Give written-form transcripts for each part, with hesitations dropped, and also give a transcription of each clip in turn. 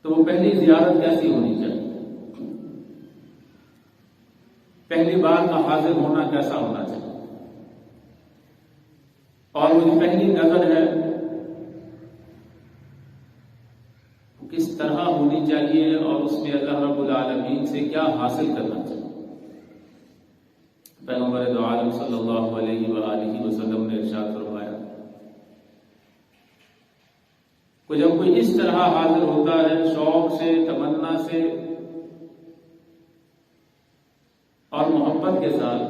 تو وہ پہلی زیارت کیسی ہونی چاہیے، پہلی بار کا حاضر ہونا کیسا ہونا چاہیے، اور وہ جو پہلی نظر ہے کس طرح ہونی چاہیے، اور اس میں اللہ رب العالمین سے کیا حاصل کرنا چاہیے۔ پیغمبر دو عالم صلی اللہ علیہ وآلہ وسلم نے ارشاد فرمایا کہ جب کوئی اس طرح حاضر ہوتا ہے شوق سے، تمنا سے اور محبت کے ساتھ،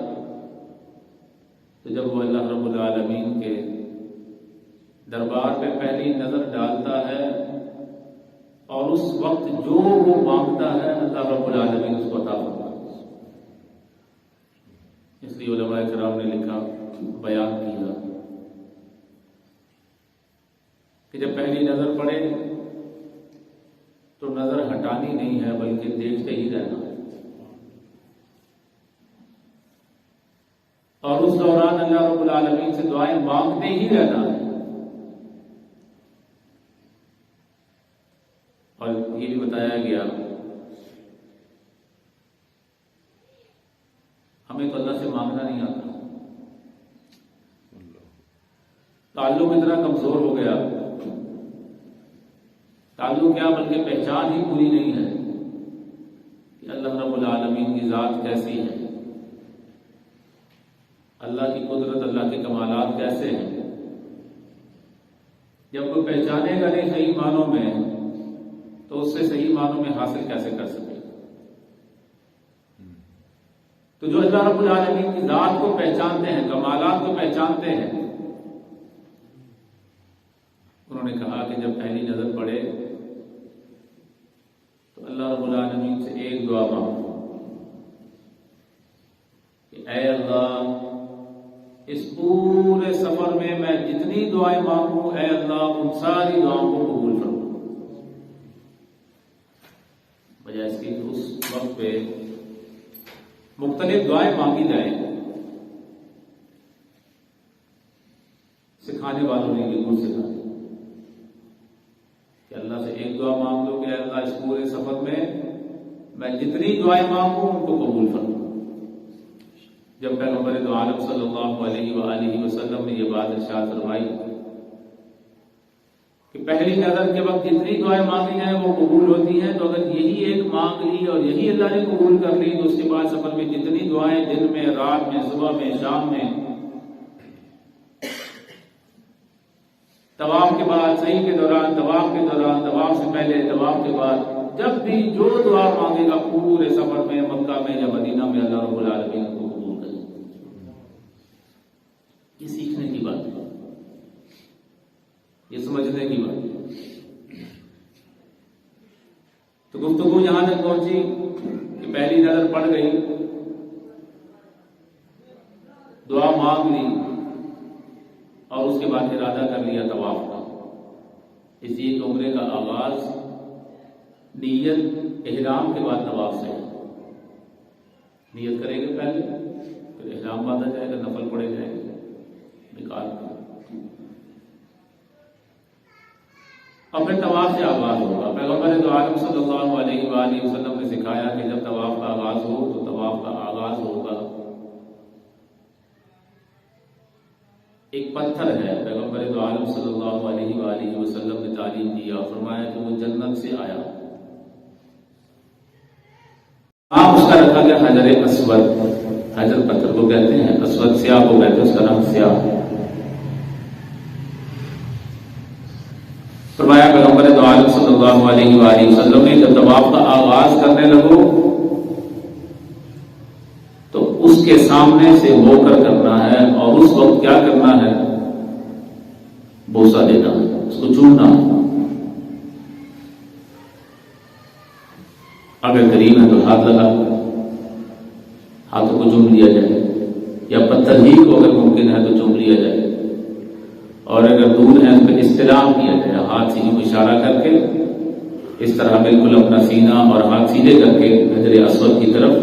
تو جب وہ اللہ رب العالمین کے دربار پہ پہلی نظر ڈالتا ہے اور اس وقت جو وہ مانگتا ہے اللہ رب العالمین اس کو عطا فرماتا ہے۔ اس لیے علماء کرام نے لکھا، بیان کیا کہ جب پہلی نظر پڑے تو نظر ہٹانی نہیں ہے بلکہ دیکھتے ہی رہنا ہے، اور اس دوران اللہ رب العالمین سے دعائیں مانگتے ہی رہنا ہے۔ اور یہ بھی بتایا گیا ہمیں تو اللہ سے مانگنا نہیں آتا، تعلق اتنا کمزور ہو گیا، تعلق کیا بلکہ پہچان ہی پوری نہیں ہے کہ اللہ رب العالمین کی ذات کیسی ہے، اللہ کی قدرت، اللہ کے کمالات کیسے ہیں۔ جب کوئی پہچانے گا نہیں صحیح معنوں میں تو اس سے صحیح معنوں میں حاصل کیسے کر سکے۔ تو جو اللہ رب العالمین کی ذات کو پہچانتے ہیں، کمالات کو پہچانتے ہیں، انہوں نے کہا کہ جب پہلی نظر پڑے تو اللہ رب العالمین سے ایک دعا مانگو کہ اے اللہ اس پورے سفر میں جتنی دعائیں مانگوں، اے اللہ ان ساری دعاؤں کو قبول فرما، بجائے اس کی اس وقت پہ مختلف دعائیں مانگی جائیں۔ سکھانے والوں نے یہ گل سکھایا کہ اللہ سے ایک دعا مانگ لو کہ اے اللہ اس پورے سفر میں جتنی دعائیں مانگوں ان کو قبول فرما۔ جب پیغمبر دو عالم صلی اللہ علیہ وآلہ وسلم نے یہ بات ارشاد فرمائی کہ پہلی نظر کے وقت جتنی دعائیں مانگی جائیں وہ قبول ہوتی ہیں، تو اگر یہی ایک مانگ لی اور یہی اللہ نے قبول کر لی تو اس کے بعد سفر میں جتنی دعائیں دن میں، رات میں، صبح میں، شام میں، طواف کے بعد، سعی کے دوران، طواف کے دوران، طواف سے پہلے، طواف کے بعد، جب بھی جو دعا مانگے گا پورے سفر میں، مکہ میں یا مدینہ میں، اللہ رب العالمین کو قبول کرے۔ یہ سیکھنے کی بات ہے، یہ سمجھنے کی بات ہے۔ تو گفتگو یہاں تک پہنچی کہ پہلی نظر پڑ گئی، دعا مانگ لی اور اس کے بعد ارادہ کر لیا طواف کا۔ اس لیے کہ عمرے کا آغاز نیت احرام کے بعد طواف سے ہے۔ نیت کریں گے پہلے، پھر احرام باندھا جائے گا، نفل پڑے جائیں گے، نکال اور پھر طواف سے آغاز ہوگا۔ پیغمبر دو عالم صلی اللہ علیہ وآلہ وسلم نے سکھایا کہ جب طواف کا آغاز ہو تو طواف کا آغاز ہوگا، ایک پتھر ہے، پیغمبر دو عالم صلی اللہ علیہ وآلہ وسلم نے تعلیم دیا، فرمایا کہ وہ جنت سے آیا، آپ اس کا رکھا گیا حجر اسود، حجر پتھر کو کہتے ہیں، اسود سیاہ کو کہتے ہیں، اس کا نام سیاہ۔ فرمایا پیغمبر دو عالم صلی اللہ علیہ وآلہ وسلم نے جب طواف کا آغاز کرنے لگو تو اس کے سامنے سے ہو کر کرنا ہے، اور اس وقت کیا کرنا ہے؟ بوسہ دینا ہے، اس کو چومنا ہے۔ اگر قریب ہے تو ہاتھ لگا کر ہاتھوں کو چوم لیا جائے، یا پتھر ہی کو اگر ممکن ہے تو چوم لیا جائے، اور اگر دور ہے تو استلام کیا جائے، ہاتھ سے یوں اشارہ کر کے اس طرح بالکل اپنا سینہ اور ہاتھ سیدھے کر کے حجر اسود کی طرف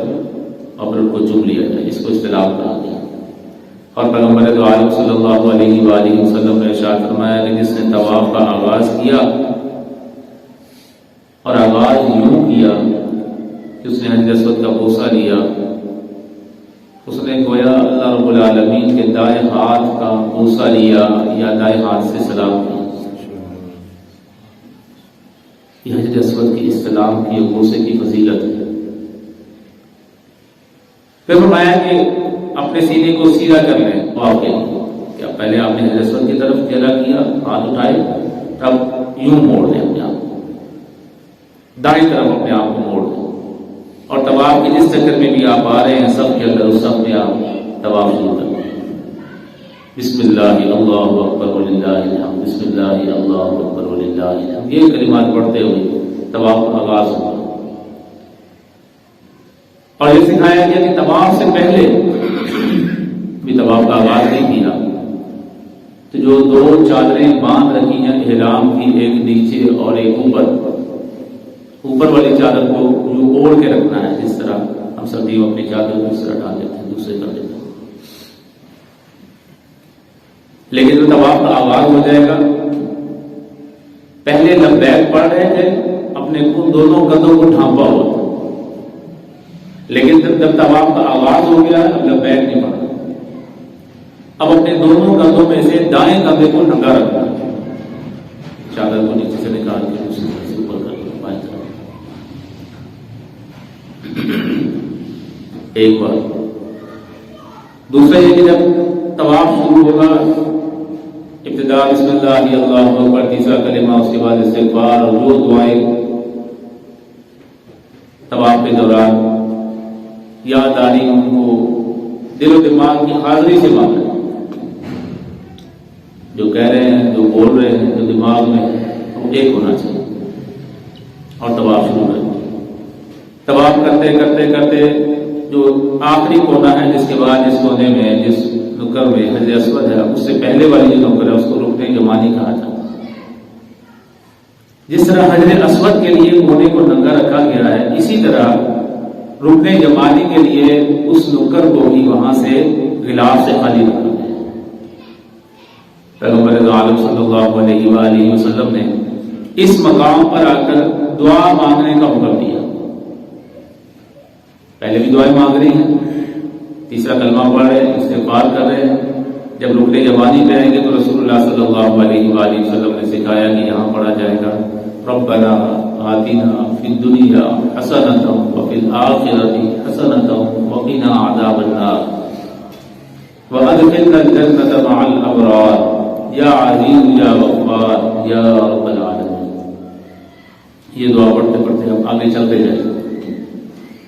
اور پھر ان کو چوم لیا جائے، اس کو استلام کہا گیا۔ اور پیغمبر دو عالم صلی اللہ علیہ وآلہ وسلم نے ارشاد فرمایا کہ جس نے طواف کا آغاز کیا اور کیا کہ اس نے حجر اسود کا بوسہ لیا، اس نے گویا اللہ رب العالمین کے دائیں ہاتھ کا بوسہ لیا یا دائیں ہاتھ سے سلام کیا۔ یہ حجر اسود کی استلام کی بوسے کی فضیلت ہے۔ پھر فرمایا کہ اپنے سینے کو سیدھا کر لیں واقع کیا پہلے آپ نے حجر اسود کی طرف چلا کیا، ہاتھ اٹھائے، تب یوں موڑ لیں اپنے آپ کو، دائیں طرف اپنے آپ کو موڑ لیں، اور طواف کے جس چکر میں بھی آپ آ رہے ہیں سب کے اندر اس سب میں آپ طواف شروع کر دیں۔ بسم اللہ اللہ اکبر وللہ الحمد، بسم اللہ اللہ اکبر وللہ الحمد، یہ کلمات پڑھتے ہوئے طواف کا آغاز ہوگا۔ اور یہ سکھایا گیا کہ طواف سے پہلے بھی طواف کا آغاز نہیں کیا تو جو دو چادریں باندھ رکھی ہیں احرام کی، ایک نیچے اور ایک اوپر والی چادر کو جو اوڑھ کے رکھنا ہے، جس طرح ہم سردیوں اپنی چادر کو اس طرح ڈال دیتے ہیں، دوسرے کر دیتے ہیں۔ لیکن جو طواف کا آغاز ہو جائے گا، پہلے لبیک پڑھ رہے تھے، اپنے دونوں قدموں کو ڈھانپا ہوا تھا، لیکن جب طواف کا آغاز ہو گیا اب لبیک نہیں پڑھ رہا، اب اپنے دونوں قدموں میں سے دائیں کندھے کو ننگا رکھنا، چادر کو نیچے سے نکال کے دوسری طرف سے اوپر کر دیا بائیں طرف۔ ایک بار دوسرا یہ کہ جب طواف شروع ہوگا، ابتدا بسم اللہ اللہ اکبر، تیسرا کلمہ، اس کے بعد استغفار، اور جو دعائیں طواف کے دوران یاد آ رہی ان کو دل و دماغ کی حاضری سے مانگیں، جو کہہ رہے ہیں، جو بول رہے ہیں، جو دماغ میں وہ ایک ہونا چاہیے، اور طواف شروع کریں۔ طواف کرتے کرتے کرتے جو آخری کونا ہے، جس کے بعد جس کونے میں، جس نکر میں حجر اسود ہے، اس سے پہلے والی جو نکر ہے اس کو رکن یمانی کہا جاتا ہے۔ جس طرح حجر اسود کے لیے کونے کو ننگا رکھا گیا ہے، اسی طرح رکن یمانی کے لیے اس نکر کو بھی وہاں سے غلاف سے خالی رکھا گیا ہے۔ پیغمبر عالم صلی اللہ علیہ وآلہ وسلم نے اس مقام پر آ کر دعا مانگنے کا حکم دیا۔ پہلے بھی دعائیں مانگ رہی ہیں، تیسرا کلمہ پڑھ رہے ہیں، استغفار کر رہے ہیں، جب رکن یمانی پہ آئیں گے تو رسول اللہ صلی اللہ علیہ وآلہ وسلم نے سکھایا کہ یہاں پڑھا جائے گا ربنا آتنا فی الدنیا حسنۃ وفی الآخرۃ حسنۃ وقنا عذاب النار وادخلنا الجنۃ مع الابرار یا عزیز یا غفار یا رب العالمین۔ یہ دعا پڑھتے پڑھتے ہم آگے چلتے جائیں،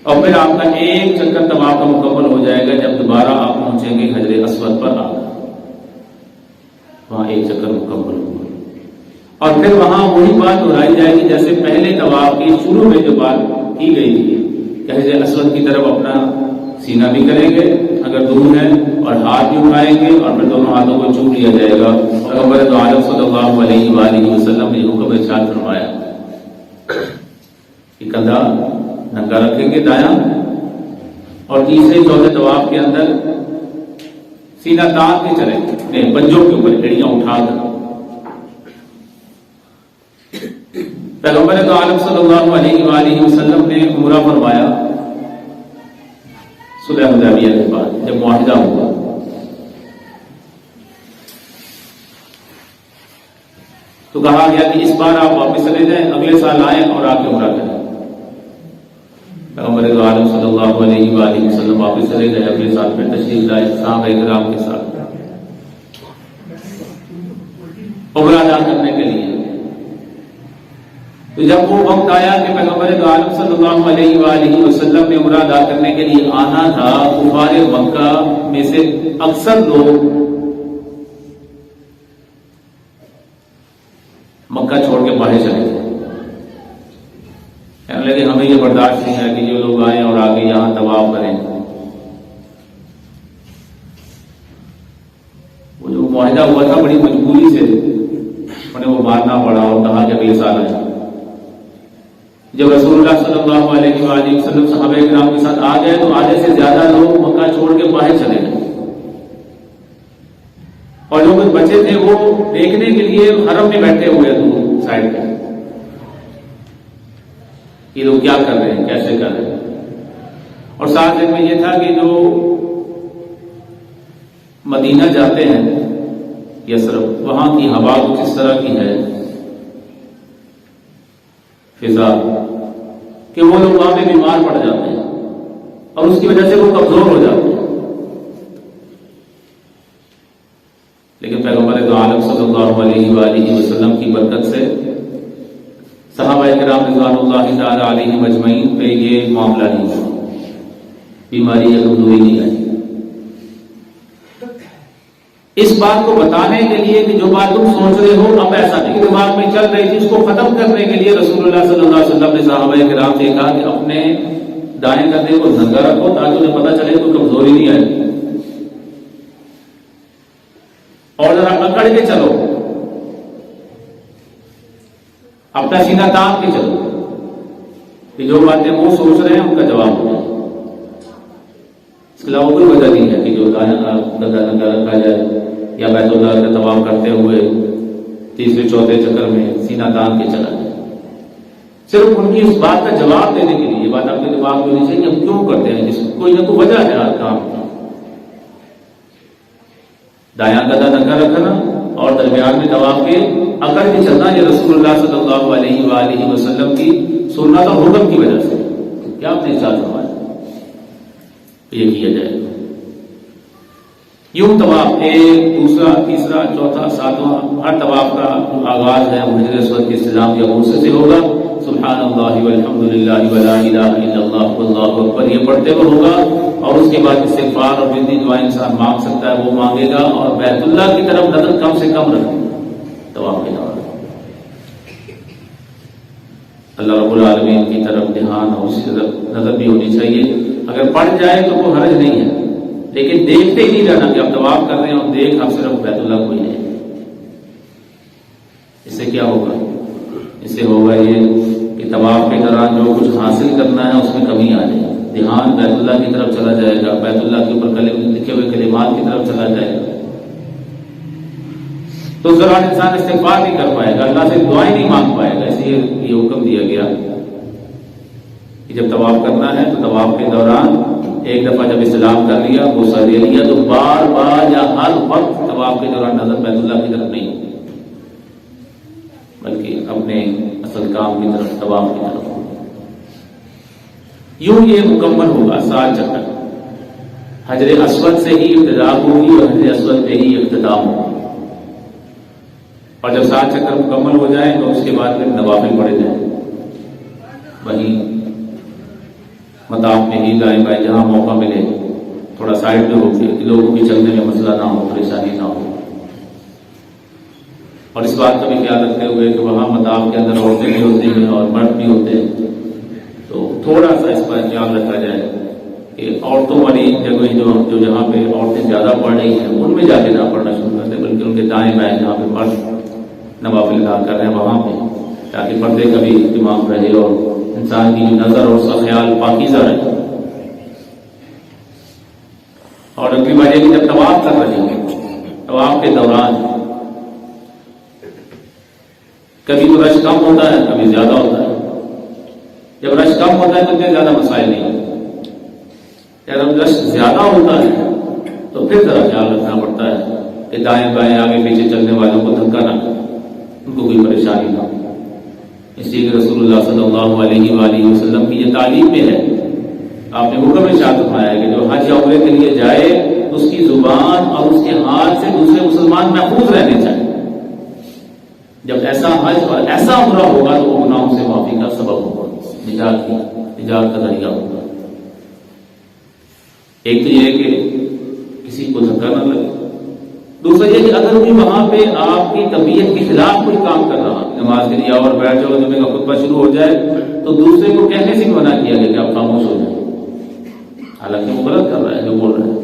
اور پھر آپ کا ایک چکر طواف کا مکمل ہو جائے گا جب دوبارہ آپ پہنچیں گے حجر اسود پر آ کر، وہاں ایک چکر مکمل ہوگا، اور پھر وہاں وہی بات دہرائی جائے گی جیسے پہلے طواف کی شروع میں جو بات کی گئی تھی کہ حجر اسود کی طرف اپنا سینہ بھی کریں گے اگر دور ہے، اور ہاتھ بھی اٹھائیں گے، اور پھر دونوں ہاتھوں کو چوم لیا جائے گا۔ پیغمبر دو عالم صلی اللہ علیہ وآلہ وسلم نے حکم ارشاد فرمایا کہ کندھا ننگا رکھیں گے دایاں، اور تیسرے چوتھے طواف کے اندر سینہ تان کے چلیں گے، پنجوں کے اوپر ایڑیاں اٹھا کر۔ پیغمبر دو عالم صلی اللہ علیہ وآلہ وسلم نے عمرہ فرمایا صلح حدیبیہ کے بعد، جب معاہدہ ہوا تو کہا گیا کہ اس بار آپ واپس چلے جائیں، اگلے سال آئیں اور آ کے عمرہ کریں۔ پیغمبر دو عالم صلی اللہ علیہ وآلہ وسلم واپس چلے گئے، اگلے سال پھر تشریف لائے صحابہ کرام کے ساتھ عمرہ ادا کرنے کے لیے۔ تو جب وہ وقت آیا کہ پیغمبر دو عالم صلی اللہ علیہ وآلہ وسلم نے عمرہ ادا کرنے کے لیے آنا تھا، کفار مکہ میں سے اکثر لوگ مکہ چھوڑ کے باہر چلے گئے، کہنے لگے ہمیں یہ برداشت نہیں ہے کہ جو لوگ آئیں اور آگے یہاں طواف کریں۔ وہ جو معاہدہ ہوا تھا بڑی مجبوری سے انہیں وہ ماننا پڑا اور کہا کہ اگلے سال آئیں۔ جب رسول اللہ صلی اللہ علیہ وآلہ وسلم صحابہ کرام کے ساتھ آ گئے تو آدھے سے زیادہ لوگ مکہ چھوڑ کے باہر چلے گئے، اور جو کچھ بچے تھے وہ دیکھنے کے لیے حرم میں بیٹھے ہوئے دور سائڈ پہ۔ یہ لوگ کیا کر رہے ہیں، کیسے کر رہے ہیں. اور ساتھ میں یہ تھا کہ جو مدینہ جاتے ہیں یثرب، وہاں کی ہوا کچھ اس طرح کی ہے فضا کہ وہ لوگ وہاں پہ بیمار پڑ جاتے ہیں اور اس کی وجہ سے وہ کمزور ہو جاتے ہیں. لیکن پیغمبر دو عالم صلی اللہ علیہ وآلہ وسلم کی برکت سے صحابہ کرام رضوان اللہ تعالی علیہم اجمعین پہ یہ معاملہ نہیں ہوا، بیماری یا کمزوری نہیں آئی. اس بات کو بتانے کے لیے کہ جو بات تم سوچ رہے ہو اب ایسا نہیں دماغ میں چل رہی تھی، اس کو ختم کرنے کے لیے رسول اللہ صلی اللہ علیہ وسلم نے صحابہ کرام سے کہا کہ اپنے دائیں کندھے کو ننگا رکھو تاکہ انہیں پتہ چلے کوئی کمزوری نہیں آئے، اور ذرا اکڑ کے چلو، اپنا سینہ تان کے چلو کہ جو باتیں وہ سوچ رہے ہیں ان کا جواب ہو جائے. اس کے علاوہ کوئی وجہ نہیں ہے کہ جو ننگا رکھا جائے یا بیت اللہ کا طواف کرتے ہوئے تیسرے چوتھے چکر میں سینہ تان کے چلا جائے. صرف ان کی اس بات کا جواب دینے کے لیے یہ بات آپ کے دماغ میں ہونی چاہیے کہ ہم کیوں کرتے ہیں، جس کوئی نہ کوئی وجہ ہے ہر کام کی. دایاں کندھا ننگا رکھنا اور درمیان میں طواف کے اکڑ کے چلنا، یہ رسول اللہ صلی اللہ علیہ وآلہ وسلم کی سنت اور حکم کی وجہ سے کیا آپ نے ارشاد فرمایا یہ کیا جائے گا. یوں طواف ایک دوسرا تیسرا چوتھا ساتواں ہر طواف کا آغاز ہے وہ حجر اسود کے استلام یا غسل سے ہوگا. سبحان اللہ والحمد للہ ولا الہ الا اللہ واللہ اکبر یہ پڑھتے ہوئے ہوگا، اور اس کے بعد استغفار اور بندی دعائیں انسان مانگ سکتا ہے وہ مانگے گا، اور بیت اللہ کی طرف نظر کم سے کم رکھے طواف کے دوران. اللہ رب العالمین کی طرف دھیان اور اسی طرف نظر بھی ہونی چاہیے. اگر پڑھ جائے تو کوئی حرج نہیں ہے، لیکن دیکھتے ہی نہیں رہنا کہ آپ طواف کر رہے ہیں اور دیکھ آپ صرف بیت اللہ کوئی نہیں. اس سے کیا ہوگا؟ اس سے ہوگا یہ کہ طواف کے دوران جو کچھ حاصل کرنا ہے اس میں کمی آ جائے گی، دھیان بیت اللہ کی طرف چلا جائے گا، بیت اللہ کے اوپر لکھے ہوئے کلمات کی طرف چلا جائے گا. تو اس دوران انسان استغفار نہیں کر پائے گا، اللہ سے دعائیں نہیں مانگ پائے گا. اس لیے یہ حکم دیا گیا کہ جب طواف کرنا ہے تو طواف کے دوران ایک دفعہ جب استلام کر لیا غسل لے لیا تو بار بار یا ہر وقت طواف کے دوران نظر بیت اللہ کی طرف نہیں بلکہ اپنے اصل کام کی طرف طواف کی طرف. یوں یہ مکمل ہوگا 7 چکر. حجر اسود سے ہی ابتدا ہوگی اور حجر اسود پہ ہی اختتام ہوگا. اور جب 7 چکر مکمل ہو جائیں تو اس کے بعد پھر نوافل پڑے جائیں، وہیں مطاف میں ہی دائیں بائیں جہاں موقع ملے تھوڑا سائڈ پہ ہوگی کہ لوگوں کی چلنے میں مسئلہ نہ ہو، پریشانی نہ ہو. اور اس بات کا بھی خیال رکھتے ہوئے کہ وہاں مطاف کے اندر عورتیں بھی ہوتی ہیں اور مرد بھی ہوتے ہیں، تو تھوڑا سا اس پر خیال رکھا جائے کہ عورتوں والی جگہ جو جہاں پہ عورتیں زیادہ پڑھ رہی ہیں ان میں جا کے نہ پڑھنا شروع کر دیں، بلکہ ان کے دائیں بائیں جہاں پہ مرد نوافل ادا کر رہے ہیں وہاں پہ، تاکہ پردے کا بھی اہتمام رہے اور انسان کی جو نظر اور اس کا خیال پاکیزہ رہے. اور اگلی بات یہ کہ جب طواف کر رہے ہیں طواف کے دوران کبھی تو رش کم ہوتا ہے کبھی زیادہ ہوتا ہے. جب رش کم ہوتا ہے تو اتنے زیادہ مسائل نہیں ہوتے، جب رش زیادہ ہوتا ہے تو پھر ذرا خیال رکھنا پڑتا ہے کہ دائیں بائیں آگے پیچھے چلنے والوں کو دھکا نہ کرے، ان کو کوئی پریشانی نہ ہو. اس لیے کہ رسول اللہ صلی اللہ علیہ وآلہ وسلم کی یہ تعلیم میں ہے، آپ نے حکم ارشاد فرمایا ہے کہ جو حج یا عمرے کے لیے جائے اس کی زبان اور اس کے ہاتھ سے دوسرے مسلمان محفوظ رہنے چاہیے. جب ایسا حج اور ایسا عمرہ ہوگا تو وہ گناہوں سے معافی کا سبب ہوگا، نجات کا ذریعہ ہوگا. ایک تو یہ کہ کسی کو دھکا نہ لگے، دوسرا یہ کہ اگر کوئی وہاں پہ آپ کی طبیعت کے خلاف کوئی کام کر رہا نماز کے لیے اور بیٹھ جاؤ جمعے کا خطبہ شروع ہو جائے تو دوسرے کو کہنے سے منع کیا گیا کہ آپ خاموش ہو جائیں، حالانکہ وہ غلط کر رہا ہے جو بول رہا ہے.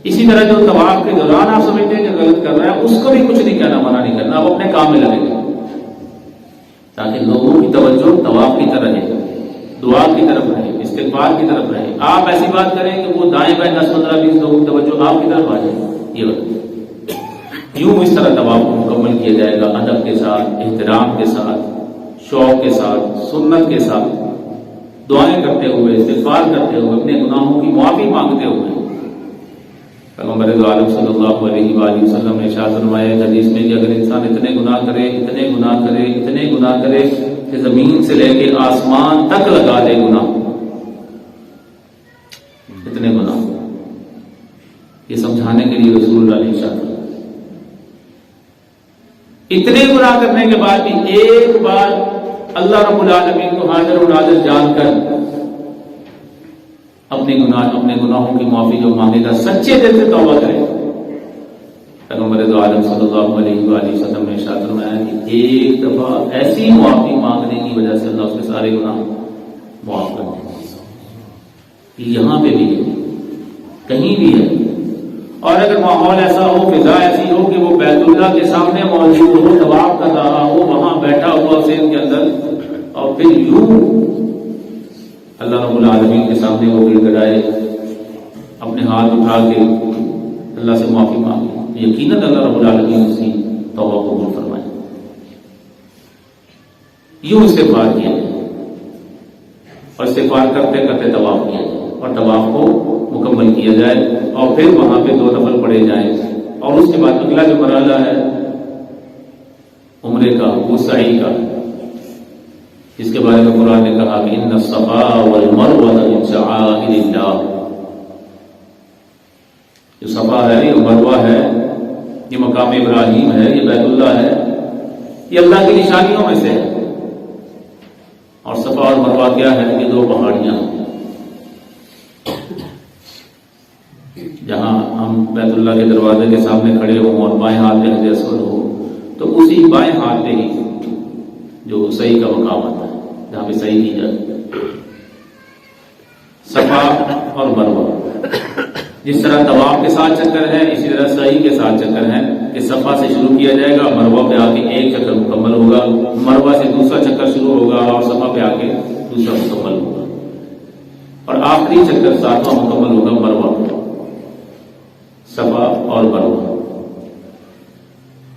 اسی طرح جو طواف کے دوران آپ سمجھتے ہیں کہ غلط کر رہا ہے اس کو بھی کچھ نہیں کہنا، منع نہیں کرنا، آپ اپنے کام میں لگیں گے تاکہ لوگوں کی توجہ طواف کی طرف رہے، دعا کی طرف رہے، استغفار کی طرف رہے. آپ ایسی بات کریں کہ وہ دائیں بائیں 10-15-20 لوگوں کی توجہ آپ کی طرف آ جائے. یہ بات یوں اس طرح طواف کو مکمل کیا جائے گا، ادب کے ساتھ، احترام کے ساتھ، شوق کے ساتھ، سنت کے ساتھ. دعائیں کرتے ہوئے، استغفار کرتے ہوئے، اپنے گناہوں کی معافی مانگتے ہوئے پیغمبر عالم صلی اللہ علیہ وآلہ وسلم نے ارشاد فرمایا حدیث میں کہ اگر انسان اتنے گناہ کرے اتنے گناہ کرے اتنے گناہ کرے کہ زمین سے لے کے آسمان تک لگا دے گناہ، اتنے گناہ، یہ سمجھانے کے لیے رسول اللہ نے ارشاد فرمایا اتنے گناہ کرنے کے بعد بھی ایک بار اللہ رب العالمین کو حاضر و ناظر جان کر اپنے گناہوں کی معافی جو مانگے گا، سچے دل سے توبہ کرے گا، پیغمبر عالم صلی اللہ علیہ وآلہ وسلم نے ارشاد فرمایا کہ ایک دفعہ ایسی معافی مانگنے کی وجہ سے اللہ اس کے سارے گناہ معاف کر دیں گے۔ یہاں پہ بھی ہے، کہیں بھی ہے، اور اگر ماحول ایسا ہو، فضا ایسی ہو کہ وہ بیت اللہ کے سامنے موجود ہو، طواف کر رہا ہو، وہاں بیٹھا ہوا حسین کے اندر، اور پھر یوں اللہ رب العالمین کے سامنے وہ گر گڑائے، اپنے ہاتھ اٹھا کے اللہ سے معافی مانگے، یقیناً اللہ رب العالمین اس کی توبہ قبول فرمائے۔ یوں استغفار کیا جائے اور استغفار کرتے کرتے طواف کیا جائے اور طواف کو مکمل کیا جائے، اور پھر وہاں پہ 2 نفل پڑھے جائیں، اور اس کے بعد اگلا جو مرحلہ ہے عمرے کا، وہ سعی کا، جس کے بارے میں قرآن نے کہا کہ ان الصفا والمروہ من شعائر اللہ، جو صفا ہے، یہ مروہ ہے، یہ مقام ابراہیم ہے، یہ بیت اللہ ہے، یہ اللہ کی نشانیوں میں سے ہے۔ اور صفا اور مروہ کیا ہے؟ یہ 2 پہاڑیاں ہیں، جہاں ہم بیت اللہ کے دروازے کے سامنے کھڑے ہوں اور بائیں ہاتھ میں حجر اسود ہو، تو اسی بائیں ہاتھ پہ ہی جو صحیح کا مقام آتا ہے، جہاں پہ صحیح کی جاتی، صفا اور مروہ۔ جس طرح طواف کے 7 چکر ہیں، اسی طرح صحیح کے 7 چکر ہیں کہ صفا سے شروع کیا جائے گا، مروہ پہ آ کے 1 چکر مکمل ہوگا، مروہ سے دوسرا چکر شروع ہوگا اور صفا پہ آ کے دوسرا مکمل ہوگا، اور آخری چکر 7واں مکمل ہوگا مروہ پہ، صفا اور مروہ۔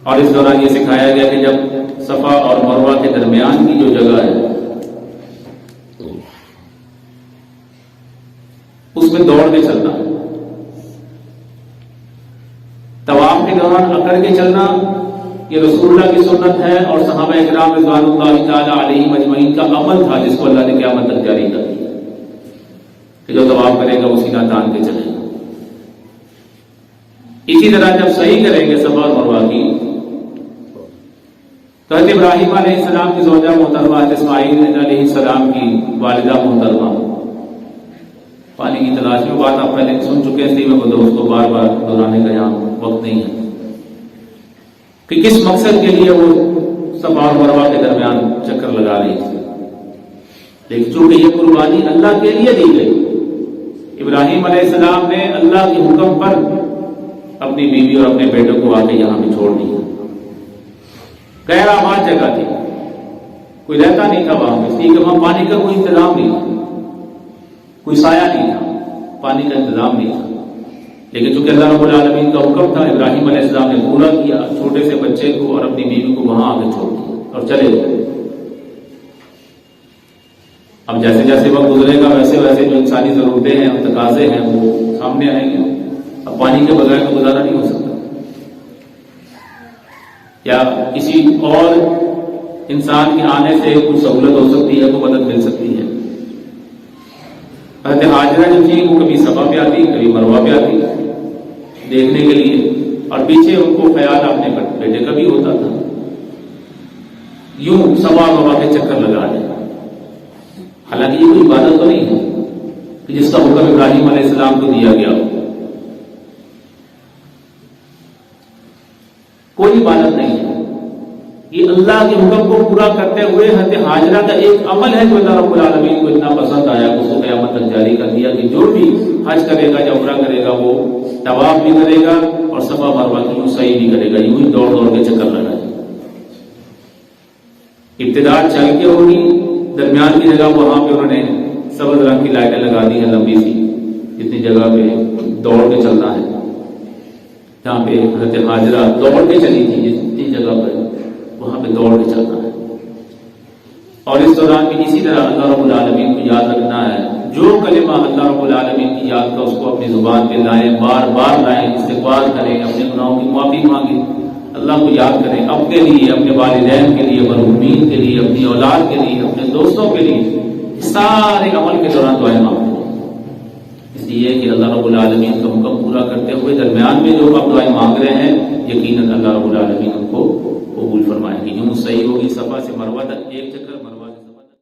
اور اس دوران یہ سکھایا گیا کہ جب صفا اور مروہ کے درمیان کی جو جگہ ہے اس میں دوڑ کے چلنا، طواف کے دوران اکڑ کے چلنا، یہ رسول اللہ کی سنت ہے اور صحابہ اکرام رضوان اللہ تعالی علیہم اجمعین کا عمل تھا، جس کو اللہ نے قیامت تک جاری کر دیا کہ جو طواف کرے گا وہ سینہ تان کے چلے گا۔ اسی طرح جب صحیح کریں گے صفا اور مروہ کی، تو حضرت ابراہیم علیہ السلام کی زوجہ محترمہ، حضرت اسماعیل علیہ السلام کی والدہ محترمہ پانی کی تلاش میں، بات آپ پہلے سن چکے ہیں، اس لیے میں اس کو بار بار دہرانے کا یہاں وقت نہیں ہے کہ کس مقصد کے لیے وہ صفا اور مروہ کے درمیان چکر لگا رہی تھی، لیکن چونکہ یہ قربانی اللہ کے لیے دی گئی، ابراہیم علیہ السلام نے اللہ کے حکم پر اپنی بیوی اور اپنے بیٹوں کو آ کے یہاں پہ چھوڑ دیا۔ غیر آباد جگہ تھی، کوئی رہتا نہیں تھا وہاں، اس لیے کہ وہاں پانی کا کوئی انتظام نہیں تھا، کوئی سایہ نہیں تھا، پانی کا انتظام نہیں تھا، لیکن چونکہ اللہ رب العالمین کا حکم تھا، ابراہیم علیہ السلام نے پورا کیا، چھوٹے سے بچے کو اور اپنی بیوی کو وہاں آ کے چھوڑ دیا اور چلے گئے۔ اب جیسے جیسے وقت گزرے گا ویسے ویسے جو انسانی ضرورتیں ہیں اور تقاضے ہیں وہ سامنے آئیں گے، اب پانی کے بغیر تو گزارا نہیں ہو سکتا، یا کسی اور انسان کے آنے سے کچھ سہولت ہو سکتی ہے، کوئی مدد مل سکتی ہے۔ حضرت حاجرہ جو تھی وہ کبھی صفا پہ آتی، کبھی مروہ پہ آتی دیکھنے کے لیے، اور پیچھے ان کو خیال اپنے بیٹے کا بھی ہوتا تھا، یوں صفا مروہ کے چکر لگا دیں۔ حالانکہ یہ کوئی عبادت تو نہیں ہے کہ جس کا حکم ابراہیم علیہ السلام کو دیا گیا، کوئی عبادت نہیں ہے، یہ اللہ کے حکم کو پورا کرتے ہوئے حضرت حاجرہ کا ایک عمل ہے جو اللہ رب العالمین کو اتنا پسند آیا کہ اس کو قیامت تک جاری کر دیا کہ جو بھی حج کرے گا یا عمرہ کرے گا وہ طواف بھی کرے گا اور صفا مروہ کی یوں صحیح بھی کرے گا، یوں ہی دوڑ دوڑ کے چکر لگائے گا۔ ابتدا چل کے ہوگی، درمیان کی جگہ وہاں پہ انہوں نے سبز رنگ کی لائٹیں لگا دی ہیں لمبی سی، جتنی جگہ پہ دوڑ کے چلنا ہے، جہاں پہ حضرت حاجرہ دوڑ کے چلی تھی، جتنی جگہ پہ وہاں پہ دوڑ کے چلنا ہے۔ اور اس دوران بھی اسی طرح اللہ رب العالمین کو یاد رکھنا ہے. جو کلمہ اللہ رب العالمین کی یاد کا اس کو اپنی زبان پہ لائیں، بار بار لائیں، استغفار کریں، اپنے گناہوں کی معافی مانگیں، اللہ کو یاد کریں، اپنے لیے، اپنے والدین کے لیے، مرحومین کے لیے، اپنی اولاد کے لیے، اپنے دوستوں کے لیے، سارے عمل کے دوران دعائیں مانگیں. اس لیے کہ اللہ رب العالمین کا حکم پورا کرتے ہوئے درمیان میں جو آپ دعائیں مانگ رہے ہیں، یقیناً اللہ رب العالمین ان کو قبول فرمائیں گے. جو صحیح ہوگی صفا سے مروہ تک ایک چکر، مروہ